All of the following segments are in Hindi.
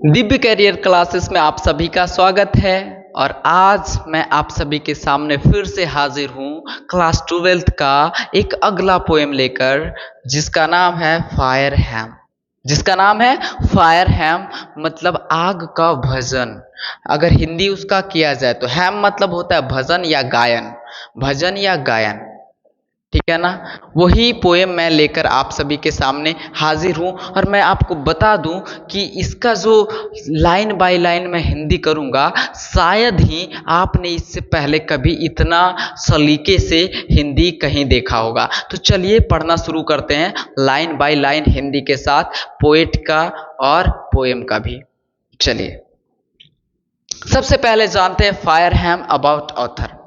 दिव्य करियर क्लासेस में आप सभी का स्वागत है। और आज मैं आप सभी के सामने फिर से हाजिर हूँ क्लास 12th का एक अगला पोएम लेकर, जिसका नाम है फायर हैम। मतलब आग का भजन। अगर हिंदी उसका किया जाए तो हैम मतलब होता है भजन या गायन, ठीक है ना। वही पोएम मैं लेकर आप सभी के सामने हाजिर हूँ। और मैं आपको बता दूं कि इसका जो लाइन बाय लाइन मैं हिंदी करूँगा, शायद ही आपने इससे पहले कभी इतना सलीके से हिंदी कहीं देखा होगा। तो चलिए पढ़ना शुरू करते हैं लाइन बाय लाइन हिंदी के साथ, पोएट का और पोएम का भी। चलिए सबसे पहले जानते हैं Fire Hymn about author.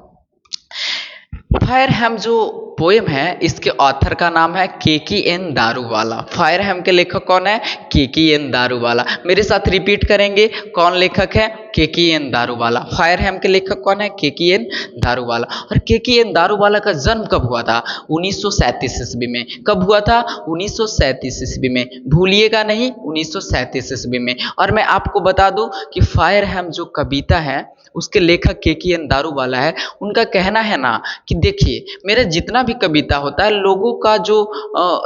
Fire Hymn जो पोएम है, इसके ऑथर का नाम है के.एन. दारूवाला। फायर हैम के लेखक कौन है? के.एन. दारूवाला। मेरे साथ रिपीट करेंगे, कौन लेखक है? के.एन. दारूवाला। फायर हैम के लेखक कौन है? के.एन. दारूवाला। और के.एन. दारूवाला का जन्म कब हुआ था? 1937 ईस्वी में। कब हुआ था? 1937 ईस्वी में। भूलिएगा नहीं, 1937 ईस्वी में। और मैं आपको बता दूं कि फायर हैम जो कविता है उसके लेखक के.एन. दारूवाला है। उनका कहना है ना कि देखिए, मेरा जितना भी कविता होता है, लोगों का जो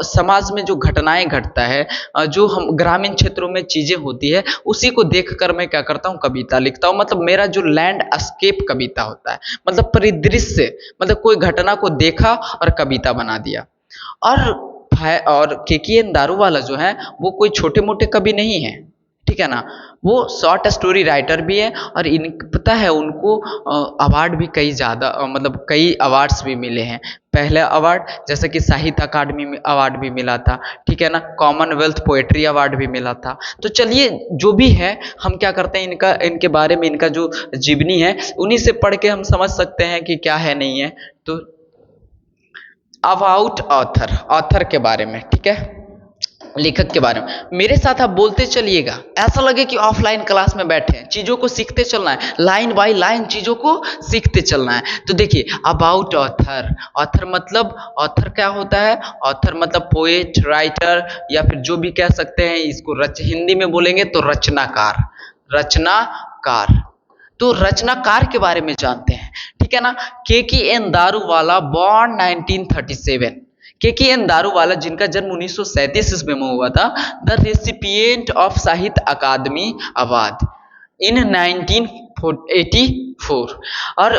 समाज में जो घटनाएं घटता है, जो हम ग्रामीण क्षेत्रों में चीज़ें होती है, उसी को देखकर मैं क्या करता हूँ, कविता लिखता हूँ। मतलब मेरा जो लैंडस्केप कविता होता है, मतलब परिदृश्य, मतलब कोई घटना को देखा और कविता बना दिया। और के.एन. दारूवाला जो है वो कोई छोटे मोटे कवि नहीं है, ठीक है ना। वो शॉर्ट स्टोरी राइटर भी है। और पता है उनको अवार्ड भी कई ज़्यादा, मतलब कई अवार्ड्स भी मिले हैं। पहला अवार्ड जैसे कि साहित्य अकादमी में अवार्ड भी मिला था, ठीक है ना। कॉमनवेल्थ पोएट्री अवार्ड भी मिला था। तो चलिए जो भी है, हम क्या करते हैं, इनके बारे में, इनका जो जीवनी है उन्हीं से पढ़ के हम समझ सकते हैं कि क्या है नहीं है। तो अबाउट ऑथर के बारे में, ठीक है, लेखक के बारे में मेरे साथ आप बोलते चलिएगा। ऐसा लगे कि ऑफलाइन क्लास में बैठे हैं, चीज़ों को सीखते चलना है, लाइन बाय लाइन चीज़ों को सीखते चलना है। तो देखिए, अबाउट ऑथर मतलब, ऑथर क्या होता है? ऑथर मतलब पोएट, राइटर, या फिर जो भी कह सकते हैं इसको हिंदी में बोलेंगे तो रचनाकार। तो रचनाकार के बारे में जानते हैं, ठीक है ना। K. N.. Daruwalla born 1937। K. N.. Daruwalla जिनका जन्म 1937 ईस्वी में हुआ था, द रेसिपिएंट ऑफ साहित्य अकादमी अवार्ड इन 1984। और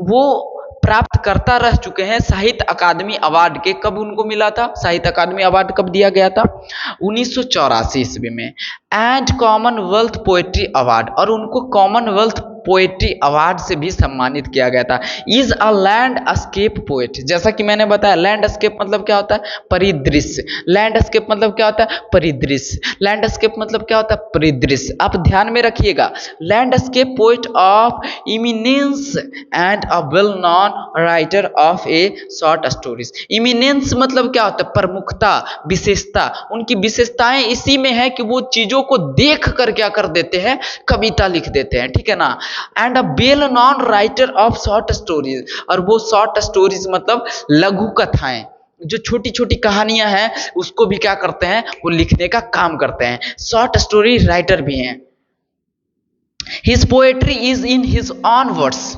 वो प्राप्त करता रह चुके हैं साहित्य अकादमी अवार्ड के। कब उनको मिला था साहित्य अकादमी अवार्ड? कब दिया गया था? 1984 ईस्वी में। एंड कॉमनवेल्थ पोएट्री अवार्ड, और उनको कॉमनवेल्थ पोएट्री अवार्ड से भी सम्मानित किया गया था। Is a landscape poet. जैसा कि मैंने बताया, लैंडस्केप मतलब क्या होता है? परिदृश्य। लैंडस्केप मतलब क्या होता है? परिदृश्य। लैंडस्केप मतलब क्या होता है? परिदृश्य। आप ध्यान में रखिएगा, landscape poet of eminence and a well non writer of A short stories. Eminence मतलब क्या होता है? प्रमुखता, विशेषता। उनकी विशेषताएं इसी में है कि वो चीजों को देख कर क्या कर देते हैं, कविता लिख देते हैं, ठीक है ना। And a well non writer of short stories, और वो शॉर्ट स्टोरीज मतलब लघु कथाएं, जो छोटी छोटी कहानियां हैं उसको भी क्या करते हैं, वो लिखने का काम करते हैं। शॉर्ट स्टोरी राइटर भी हैं। His poetry is in his on words.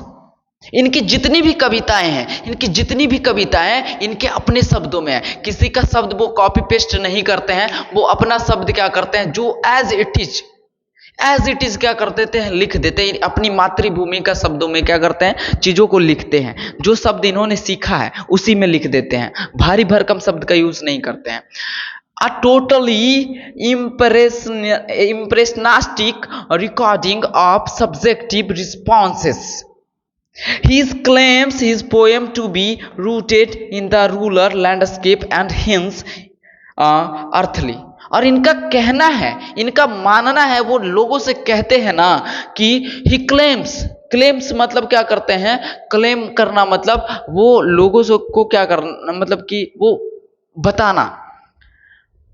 इनकी जितनी भी कविताएं हैं, इनके अपने शब्दों में है। किसी का शब्द वो कॉपी पेस्ट नहीं करते हैं, वो अपना शब्द क्या करते हैं, जो एज इट इज क्या कर देते हैं, लिख देते हैं। अपनी मातृभूमि का शब्दों में क्या करते हैं, चीजों को लिखते हैं। जो शब्द इन्होंने सीखा है उसी में लिख देते हैं, भारी भरकम शब्द का यूज नहीं करते हैं। A totally impressionistic recording of subjective responses. He claims his poem to be rooted in the rural landscape and hence earthly. और इनका कहना है, इनका मानना है, वो लोगों से कहते हैं ना कि he क्लेम्स मतलब क्या करते हैं, क्लेम करना मतलब वो लोगों को क्या करना, मतलब कि वो बताना।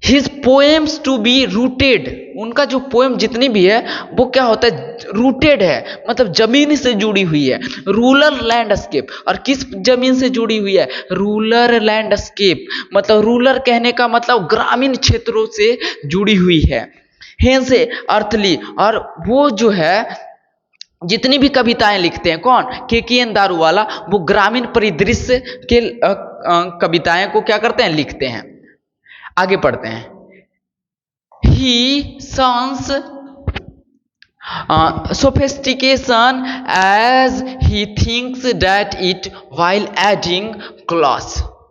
His poems to be rooted, उनका जो पोएम जितनी भी है वो क्या होता है, रूटेड है, मतलब जमीन से जुड़ी हुई है। रूरल लैंडस्केप, और किस जमीन से जुड़ी हुई है, रूरल लैंडस्केप, मतलब रूरल कहने का मतलब ग्रामीण क्षेत्रों से जुड़ी हुई है। Hence earthly. और वो जो है जितनी भी कविताएं लिखते हैं, कौन, केकेएन दारूवाला, वो ग्रामीण परिदृश्य के कविताएं को क्या करते हैं, लिखते हैं। आगे पढ़ते हैं। ही सॉन्स sophistication as he thinks that it while adding gloss।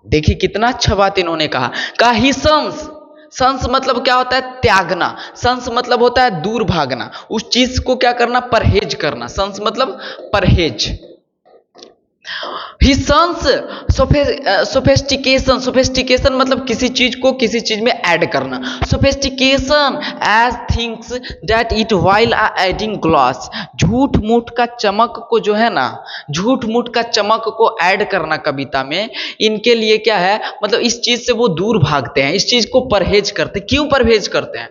देखिए कितना अच्छा बात इन्होंने कहा ही संस। संस मतलब क्या होता है, त्यागना। संस मतलब होता है दूर भागना, उस चीज को क्या करना, परहेज करना। संस मतलब परहेज। ही सन्स सोफेस्टिकेशन। सोफेस्टिकेशन मतलब किसी चीज को किसी चीज में ऐड करना। Sophistication as things that it while are adding gloss. झूठ मूठ का चमक को जो है ना, झूठ मूठ का चमक को ऐड करना कविता में, इनके लिए क्या है, मतलब इस चीज से वो दूर भागते हैं, इस चीज को परहेज करते। क्यों परहेज करते हैं,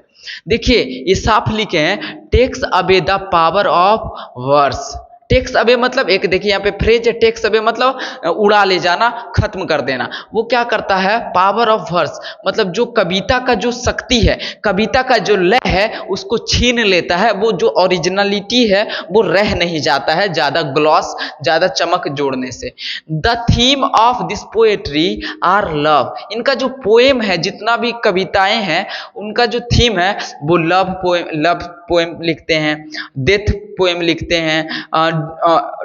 देखिए ये साफ लिखे हैं, takes away the power of words. Takes away मतलब एक देखिए यहाँ पे फ्रेज है, टेक्स अवे मतलब उड़ा ले जाना, खत्म कर देना। वो क्या करता है, पावर ऑफ वर्स मतलब जो कविता का जो शक्ति है, कविता का जो लय है, उसको छीन लेता है। वो जो ओरिजिनलिटी है वो रह नहीं जाता है ज्यादा ग्लॉस, ज्यादा चमक जोड़ने से। The theme of this poetry are love. इनका जो पोएम है, जितना भी कविताएं हैं, उनका जो थीम है वो लव पोएम लिखते हैं, डेथ पोएम लिखते हैं,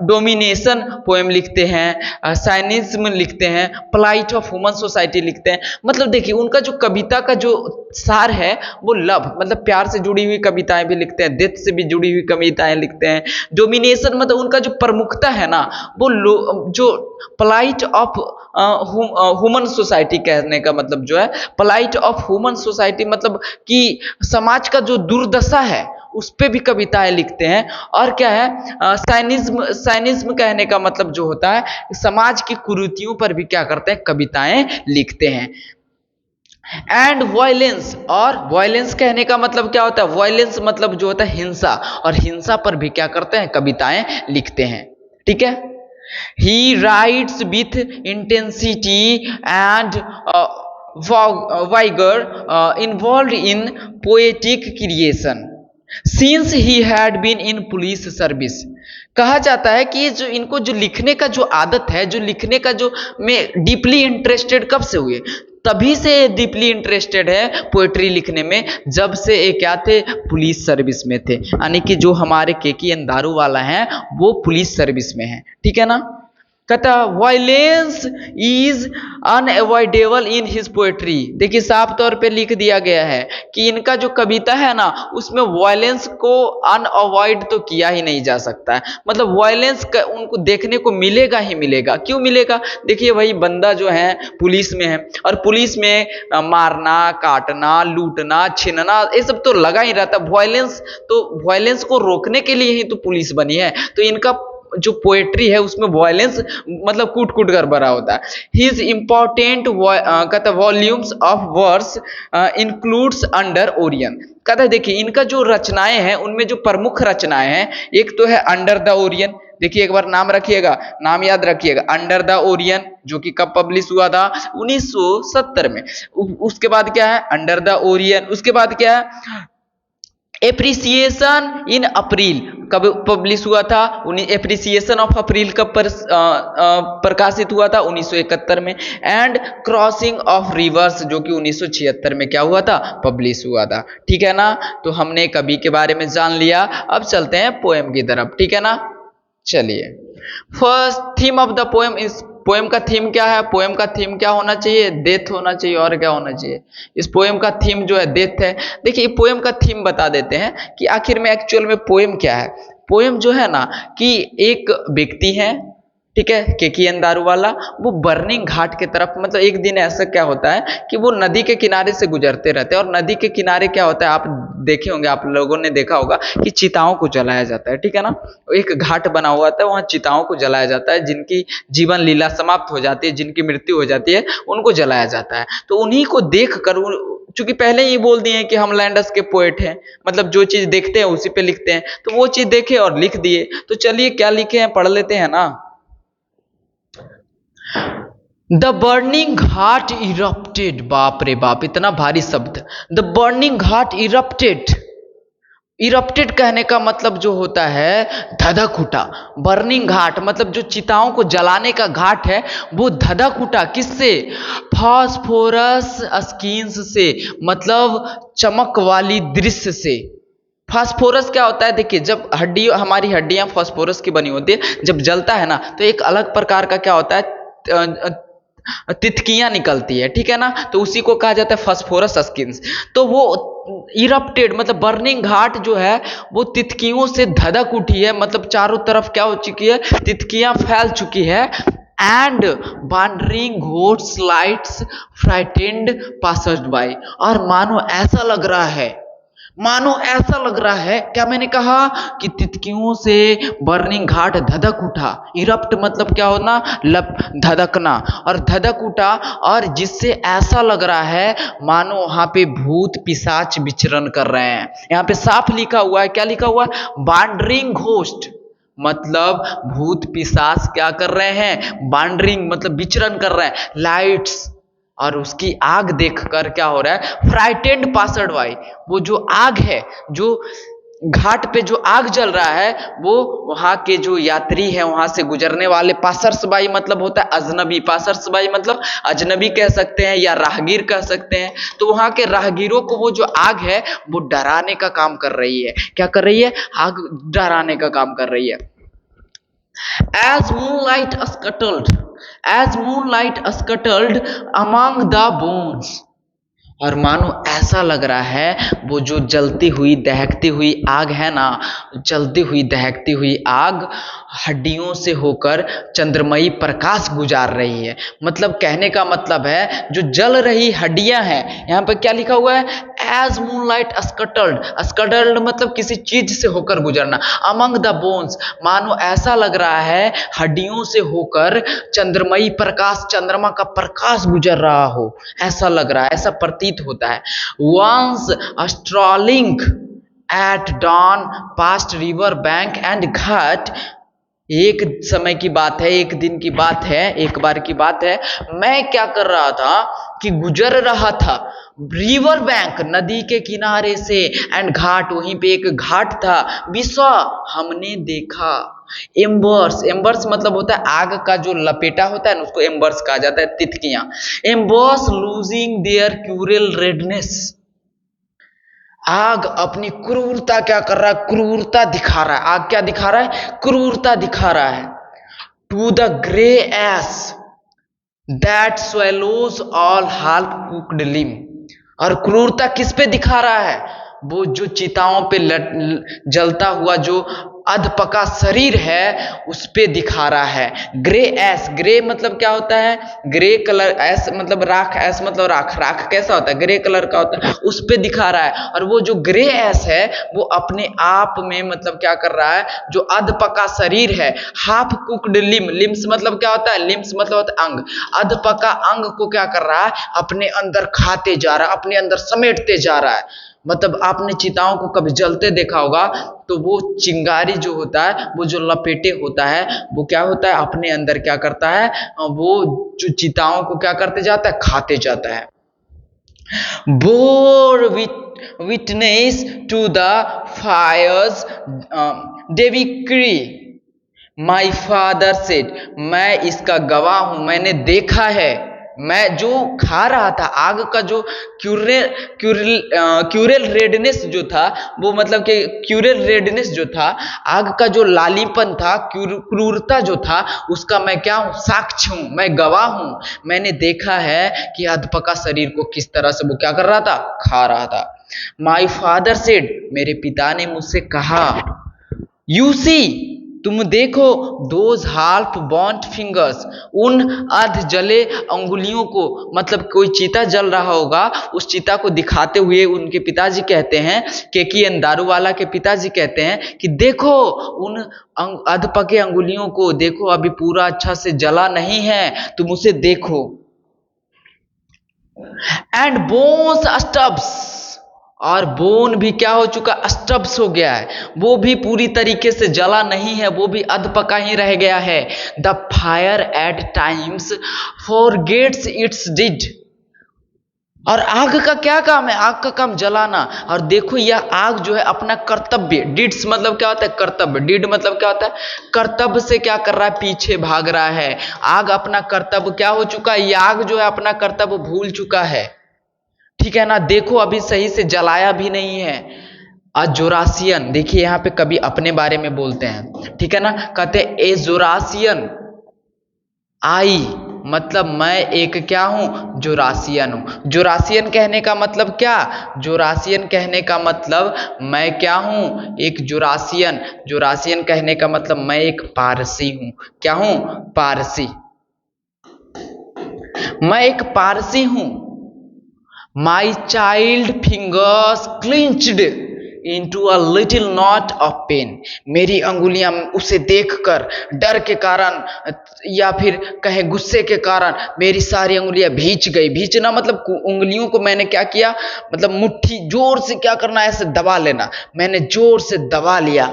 डोमिनेशन पोएम लिखते हैं, साइनिज्म लिखते हैं, प्लाइट ऑफ ह्यूमन सोसाइटी लिखते हैं। मतलब देखिए उनका जो कविता का जो सार है वो लव मतलब प्यार से जुड़ी हुई कविताएं भी लिखते हैं, डेथ से भी जुड़ी हुई कविताएं लिखते हैं। डोमिनेशन मतलब उनका जो प्रमुखता है ना, वो जो प्लाइट ऑफ ह्यूमन सोसाइटी कहने का मतलब जो है, प्लाइट ऑफ ह्यूमन सोसाइटी मतलब कि समाज का जो दुर्दशा है उस पे भी कविताएं लिखते हैं। और क्या है, साइनिज्म कहने का मतलब जो होता है, समाज की कुरीतियों पर भी क्या करते हैं, कविताएं लिखते हैं। एंड वायलेंस, और वायलेंस कहने का मतलब क्या होता है, वायलेंस मतलब जो होता है हिंसा, और हिंसा पर भी क्या करते हैं, कविताएं लिखते हैं। ठीक है। He writes with intensity and vigour involve in poetic creation since he had been in police service. कहा जाता है कि जो इनको जो लिखने का जो आदत है, जो लिखने का जो में डीपली इंटरेस्टेड कब से हुए, तभी से डीपली इंटरेस्टेड है पोएट्री लिखने में, जब से ये क्या थे, पुलिस सर्विस में थे। यानी कि जो हमारे केकेएन दारूवाला हैं वो पुलिस सर्विस में हैं। ठीक है ना। कहता violence is unavoidable in his poetry. देखिए साफ तौर पे लिख दिया गया है कि इनका जो कविता है ना, उसमें वायलेंस को अनअवॉइड तो किया ही नहीं जा सकता है। मतलब वायलेंस उनको देखने को मिलेगा ही मिलेगा। क्यों मिलेगा, देखिए वही बंदा जो है पुलिस में है, और पुलिस में मारना, काटना, लूटना, छीनना, ये सब तो लगा ही रहता है। वायलेंस को रोकने के लिए ही तो पुलिस बनी है। तो इनका जो पोएट्री है उसमें वायलेंस मतलब कूट कूट कर भरा होता है। हिज इंपॉर्टेंट कहता volumes of verse includes under Orion. कहता है देखिए इनका जो रचनाएं हैं उनमें जो प्रमुख रचनाएं हैं, एक तो है अंडर द ओरियन। देखिए एक बार नाम रखिएगा, नाम याद रखिएगा, अंडर द ओरियन, जो कि कब पब्लिश हुआ था, 1970 में। उसके बाद क्या है, अंडर द ओरियन। उसके बाद क्या है, एप्रिसिएशन इन अप्रैल, कब पब्लिश हुआ था, एप्रिसिएशन ऑफ अप्रैल कब प्रकाशित हुआ था, 1971 में। एंड क्रॉसिंग ऑफ रिवर्स, जो कि 1976 में क्या हुआ था, पब्लिश हुआ था। ठीक है ना। तो हमने कवि के बारे में जान लिया, अब चलते हैं पोएम की तरफ। ठीक है ना। चलिए, first theme of the poem is, poem का थीम क्या है, पोएम का थीम क्या होना चाहिए, डेथ होना चाहिए। और क्या होना चाहिए, इस पोएम का थीम जो है डेथ है। देखिए पोएम का थीम बता देते हैं कि आखिर में एक्चुअल में पोएम क्या है। पोएम जो है ना कि एक व्यक्ति है, ठीक है, केकेएन दारूवाला, वो बर्निंग घाट के तरफ, मतलब एक दिन ऐसा क्या होता है कि वो नदी के किनारे से गुजरते रहते हैं, और नदी के किनारे क्या होता है, आप देखे होंगे, आप लोगों ने देखा होगा कि चिताओं को जलाया जाता है। ठीक है ना। एक घाट बना हुआ था, वहां चिताओं को जलाया जाता है, जिनकी जीवन लीला समाप्त हो जाती है, जिनकी मृत्यु हो जाती है, उनको जलाया जाता है। तो उन्हीं को देख कर, चूंकि पहले ही बोल दिए हैं कि हम लैंडस के पोएट हैं, मतलब जो चीज देखते हैं उसी पे लिखते हैं, तो वो चीज देखे और लिख दिए। तो चलिए क्या लिखे हैं पढ़ लेते हैं ना। द बर्निंग घाट इरप्टेड, बाप रे बाप, इतना भारी शब्द। The burning Ghat erupted, erupted कहने का मतलब जो होता है धधक उठा, बर्निंग घाट मतलब जो चिताओं को जलाने का घाट है वो धधक उठा। किससे? फास्फोरस स्किन्स से, मतलब चमक वाली दृश्य से। फास्फोरस क्या होता है? देखिए, जब हमारी हड्डियां फास्फोरस की बनी होती है, जब जलता है ना तो एक अलग प्रकार का क्या होता है, तितकियां निकलती है, ठीक है ना, तो उसी को कहा जाता है फास्फोरस स्किन्स। तो वो इरप्टेड मतलब बर्निंग घाट जो है वो तितकियों से धधक उठी है, मतलब चारों तरफ क्या हो चुकी है, तितकियां फैल चुकी है। And wandering ghost lights frightened passers by, और मानो ऐसा लग रहा है, क्या मैंने कहा कि तितकियों से बर्निंग घाट धधक उठा। इरप्ट मतलब क्या होना, धधकना, और धधक उठा, और जिससे ऐसा लग रहा है मानो वहां पे भूत पिशाच विचरण कर रहे हैं। यहाँ पे साफ लिखा हुआ है, क्या लिखा हुआ है? वांडरिंग घोस्ट, मतलब भूत पिशाच क्या कर रहे हैं, वांडरिंग मतलब विचरण कर रहे हैं। लाइट्स, और उसकी आग देखकर क्या हो रहा है, फ्राइटेंड पासर्ड बाई, वो जो आग है, जो घाट पे जो आग जल रहा है, वो वहां के जो यात्री हैं, वहां से गुजरने वाले, पासर्स बाई मतलब होता है अजनबी, पासर्स बाई मतलब अजनबी कह सकते हैं या राहगीर कह सकते हैं। तो वहां के राहगीरों को वो जो आग है वो डराने का काम कर रही है। क्या कर रही है? आग डराने का काम कर रही है। As moonlight scuttled among the bones, और मानो ऐसा लग रहा है वो जो जलती हुई दहकती हुई आग है ना, जलती हुई दहकती हुई आग हड्डियों से होकर चंद्रमयी प्रकाश गुजार रही है। मतलब कहने का मतलब है जो जल रही हड्डियां हैं, यहाँ पर क्या लिखा हुआ है, एज मूनलाइट स्कटल्ड मतलब किसी चीज से होकर गुजरना, अमंग द बोन्स मानो ऐसा लग रहा है हड्डियों से होकर चंद्रमयी प्रकाश, चंद्रमा का प्रकाश गुजर रहा हो, ऐसा लग रहा है, ऐसा प्रतीत होता है। Once strolling at dawn past river bank and ghat, एक समय की बात है, एक दिन की बात है, एक बार की बात है, मैं क्या कर रहा था कि गुजर रहा था रिवर बैंक, नदी के किनारे से, एंड घाट, वहीं पे एक घाट था, विसा हमने देखा, एम्बर्स मतलब होता है आग का जो लपेटा होता है ना, उसको एम्बर्स कहा जाता है, तितकियां। Embers losing their cruel redness, आग अपनी क्रूरता क्या कर रहा है, क्रूरता दिखा रहा है। आग क्या दिखा रहा है? क्रूरता दिखा रहा है। To the grey ash that swallows all half cooked limb, और क्रूरता किस पे दिखा रहा है? वो जो चिताओं पे जलता हुआ जो अधपका शरीर है उस पे दिखा रहा है। ग्रे एस, ग्रे मतलब क्या होता है, ग्रे कलर, एस मतलब राख, एस मतलब राख, राख कैसा होता है, ग्रे कलर का होता है, उस पे दिखा रहा है। और वो जो ग्रे एस है वो अपने आप में मतलब क्या कर रहा है, जो अधपका शरीर है, हाफ कुक्ड लिम, लिम्स मतलब क्या होता है, लिम्स मतलब होता है अंग, अधपका अंग को क्या कर रहा है, अपने अंदर खाते जा रहा है, अपने अंदर समेटते जा रहा है। मतलब आपने चिताओं को कभी जलते देखा होगा, तो वो चिंगारी जो होता है, वो जो लपेटे होता है, वो क्या होता है, अपने अंदर क्या करता है, वो जो चिताओं को क्या करते जाता है, खाते जाता है। Bore witness to the fire's depravity, my father said, मैं इसका गवाह हूं, मैंने देखा है। मैं जो खा रहा था आग का जो क्यूरल रेडनेस जो था, वो मतलब कि क्यूरल रेडनेस जो था, आग का जो लालीपन था, क्रूरता जो था, उसका मैं क्या हूं, साक्ष्य हूं, मैं गवाह हूं। मैंने देखा है कि अधपका शरीर को किस तरह से वो क्या कर रहा था, खा रहा था। माई फादर सेड, मेरे पिता ने मुझसे कहा, यू सी, तुम देखो, दोज हाल्फ बॉन्ट फिंगर्स, उन अर्ध जले अंगुलियों को, मतलब कोई चीता जल रहा होगा, उस चीता को दिखाते हुए उनके पिताजी कहते हैं, केकीएन दारूवाला के पिताजी कहते हैं कि देखो उन अधपके अंगुलियों को, देखो अभी पूरा अच्छा से जला नहीं है, तुम उसे देखो। एंड बोन्स स्टब्स, और बोन भी क्या हो चुका, स्टब्स हो गया है, वो भी पूरी तरीके से जला नहीं है, वो भी अधपका ही रह गया है। The fire eight times forgets it's did, और आग का क्या काम है? आग का काम जलाना। और देखो यह आग जो है अपना कर्तव्य, डिड्स मतलब क्या होता है? कर्तव्य। डिड मतलब क्या होता है? कर्तव्य से क्या कर रहा है? पीछे भाग रहा है। आग अपना कर्तव्य क्या हो चुका है? यह आग जो है अपना कर्तव्य भूल चुका है, ठीक है ना। देखो अभी सही से जलाया भी नहीं है। जोरासियन, देखिए यहाँ पे कभी अपने बारे में बोलते हैं, ठीक है ना, कहते हैं ए जोरासियन आई, मतलब मैं एक क्या हूं? जोरासियन हूं। जोरासियन कहने का मतलब क्या? जोरासियन कहने का मतलब मैं क्या हूं? एक जोरासियन। जोरासियन कहने का मतलब मैं एक पारसी हूं। क्या हूं? पारसी। मैं एक पारसी हूं। My child fingers clinched into a little knot of pain. मेरी अंगुलियां उसे देखकर डर के कारण या फिर कहे गुस्से के कारण मेरी सारी अंगुलियां भींच गई। भींचना मतलब उंगलियों को मैंने क्या किया? मतलब मुट्ठी जोर से क्या करना है? ऐसे दबा लेना। मैंने जोर से दबा लिया,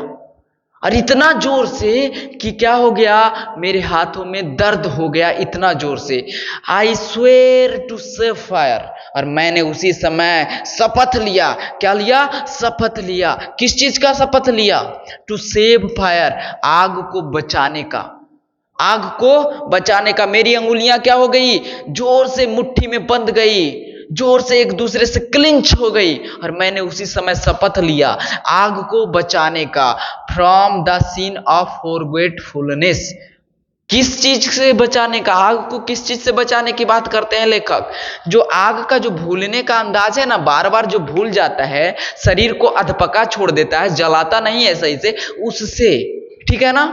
और इतना जोर से कि क्या हो गया? मेरे हाथों में दर्द हो गया इतना जोर से। I swear to save fire, और मैंने उसी समय शपथ लिया। क्या लिया? शपथ लिया। किस चीज का शपथ लिया? टू सेव फायर, आग को बचाने का। आग को बचाने का। मेरी अंगुलियां क्या हो गई? जोर से मुट्ठी में बंध गई, जोर से एक दूसरे से क्लिंच हो गई, और मैंने उसी समय शपथ लिया आग को बचाने का। From the scene of forgetfulness, किस चीज से बचाने का? आग को किस चीज से बचाने की बात करते हैं लेखक? जो आग का जो भूलने का अंदाज है ना, बार बार जो भूल जाता है, शरीर को अधपका छोड़ देता है, जलाता नहीं है सही से, उससे, ठीक है ना।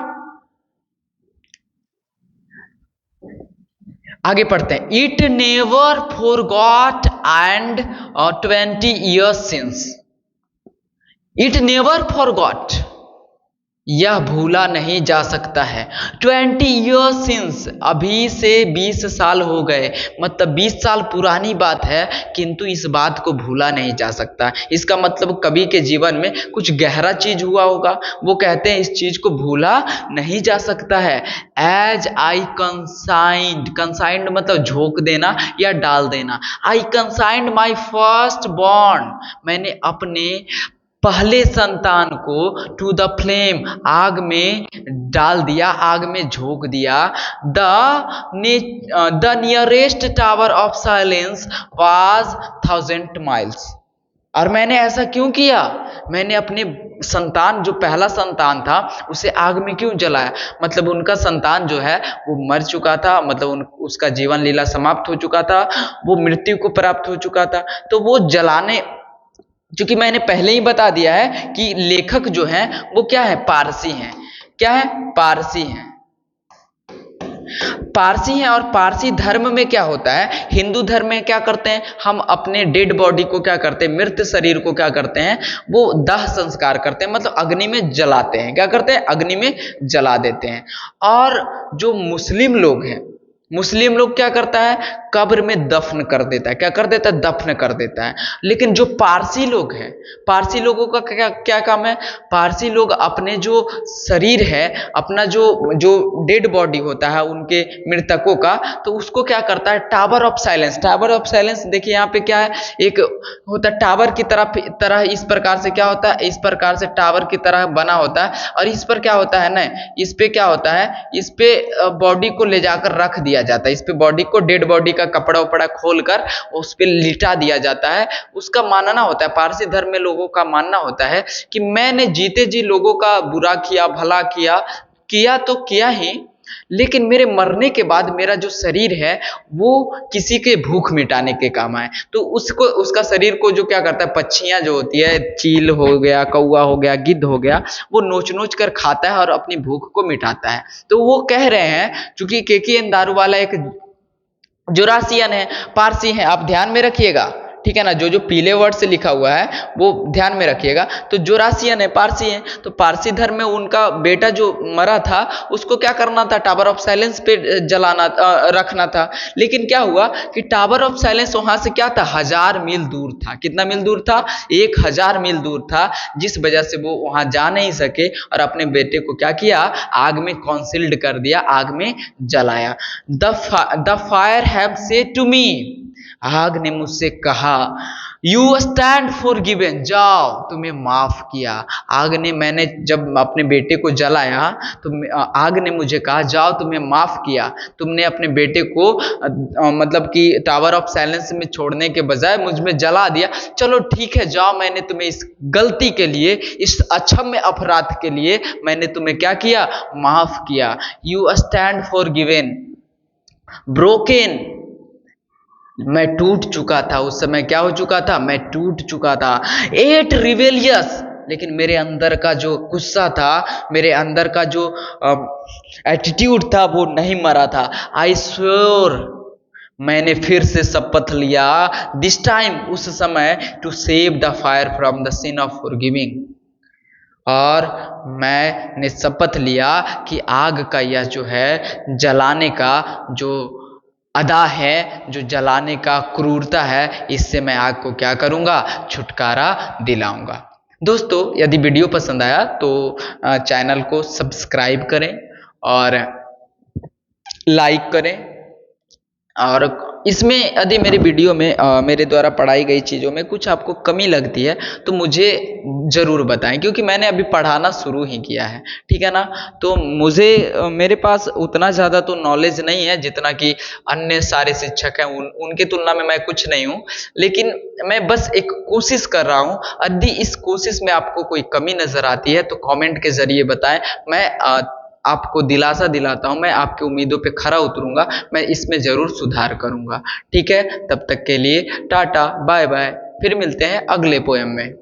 आगे पढ़ते हैं। It never forgot and 20 years since, it never forgot, यह भूला नहीं जा सकता है। 20 years since, अभी से 20 साल हो गए, मतलब 20 साल पुरानी बात है, किंतु इस बात को भूला नहीं जा सकता। इसका मतलब कवि के जीवन में कुछ गहरा चीज हुआ होगा, वो कहते हैं इस चीज को भूला नहीं जा सकता है। एज आई कंसाइंड, कंसाइंड मतलब झोंक देना या डाल देना। आई कंसाइंड माई फर्स्ट बॉर्न, मैंने अपने पहले संतान को टू द फ्लेम, आग में डाल दिया, आग में झोंक दिया। The nearest tower of silence was 1000 miles, और मैंने ऐसा क्यों किया? मैंने अपने संतान, जो पहला संतान था, उसे आग में क्यों जलाया? मतलब उनका संतान जो है वो मर चुका था, मतलब उसका जीवन लीला समाप्त हो चुका था, वो मृत्यु को प्राप्त हो चुका था, तो वो जलाने, क्योंकि मैंने पहले ही बता दिया है कि लेखक जो हैं वो क्या है? पारसी हैं। क्या है? पारसी हैं। पारसी हैं। और पारसी धर्म में क्या होता है? हिंदू धर्म में क्या करते हैं? हम अपने डेड बॉडी को क्या करते हैं? मृत शरीर को क्या करते हैं? वो दाह संस्कार करते हैं, मतलब अग्नि में जलाते हैं। क्या करते हैं? अग्नि में जला देते हैं। और जो मुस्लिम लोग हैं, मुस्लिम लोग क्या करता है? कब्र में दफन कर देता है। क्या कर देता है? दफन कर देता है। लेकिन जो पारसी लोग हैं, पारसी लोगों का क्या क्या काम है? पारसी लोग अपने जो शरीर है, अपना जो जो डेड बॉडी होता है उनके मृतकों का, तो उसको क्या करता है? Tower of silence. Tower of silence देखिए यहाँ पे क्या है? एक होता है टावर की तरह इस प्रकार से क्या होता है? इस प्रकार से टावर की तरह बना होता है, और इस पर क्या होता है ना, इस पे क्या होता है? इस पे बॉडी को ले जाकर रख दिया जाता है। इस पे बॉडी को, डेड बॉडी का कपड़ा उपड़ा खोलकर उस पे लिटा दिया जाता है। उसका मानना होता है, पारसी धर्म में लोगों का मानना होता है कि मैंने जीते जी लोगों का बुरा किया, भला किया, किया तो किया ही, लेकिन मेरे मरने के बाद मेरा जो शरीर है वो किसी के भूख मिटाने के काम आए। तो उसको, उसका शरीर को जो क्या करता है? पक्षियां जो होती है, चील हो गया, कौवा हो गया, गिद्ध हो गया, वो नोच नोच कर खाता है और अपनी भूख को मिटाता है। तो वो कह रहे हैं, चूंकि KKN दारूवाला एक जोरासियन है, पारसी है, आप ध्यान में रखिएगा, ठीक है ना। जो जो पीले वर्ड से लिखा हुआ है वो ध्यान में रखिएगा। तो जोरासियन है, पारसी है, तो पारसी धर्म में उनका बेटा जो मरा था उसको क्या करना था? टावर ऑफ साइलेंस पे जलाना, रखना था। लेकिन क्या हुआ कि टावर ऑफ साइलेंस वहां से क्या था? 1000 मील दूर था। कितना मील दूर था? 1000 मील दूर था, जिस वजह से वो वहां जा नहीं सके और अपने बेटे को क्या किया? आग में कॉन्सिल्ड कर दिया, आग में जलाया। The fire have said to me, आग ने मुझसे कहा, यू स्टैंड फॉर गिवन, जाओ तुम्हें माफ किया। आग ने, मैंने जब अपने बेटे को जलाया तो आग ने मुझे कहा, जाओ तुम्हें माफ किया, तुमने अपने बेटे को मतलब कि टावर ऑफ साइलेंस में छोड़ने के बजाय मुझ में जला दिया। चलो ठीक है, जाओ, मैंने तुम्हें इस गलती के लिए, इस अक्षम्य अपराध के लिए मैंने तुम्हें क्या किया, माफ किया। You stand for given, broken, मैं टूट चुका था उस समय। क्या हो चुका था, मैं टूट चुका था। एट रिवेलियस, लेकिन मेरे अंदर का जो गुस्सा था, मेरे अंदर का जो एटीट्यूड था वो नहीं मरा था। आई श्योर, मैंने फिर से शपथ लिया, दिस टाइम, उस समय, to save the fire from the sin of forgiving, और मैंने शपथ लिया कि आग का यह जो है जलाने का जो अदा है, जो जलाने का क्रूरता है, इससे मैं आग को क्या करूंगा, छुटकारा दिलाऊंगा। दोस्तों, यदि वीडियो पसंद आया तो चैनल को सब्सक्राइब करें और लाइक करें, और इसमें यदि मेरी वीडियो में मेरे द्वारा पढ़ाई गई चीज़ों में कुछ आपको कमी लगती है तो मुझे ज़रूर बताएं, क्योंकि मैंने अभी पढ़ाना शुरू ही किया है, ठीक है ना। तो मुझे मेरे पास उतना ज़्यादा तो नॉलेज नहीं है जितना कि अन्य सारे शिक्षक हैं, उनकी तुलना में मैं कुछ नहीं हूँ, लेकिन मैं बस एक कोशिश कर रहा हूँ। यदि इस कोशिश में आपको कोई कमी नज़र आती है तो कॉमेंट के ज़रिए बताएं, मैं आपको दिलासा दिलाता हूं, मैं आपकी उम्मीदों पे खरा उतरूंगा, मैं इसमें जरूर सुधार करूंगा। ठीक है, तब तक के लिए टाटा बाय बाय, फिर मिलते हैं अगले पोएम में।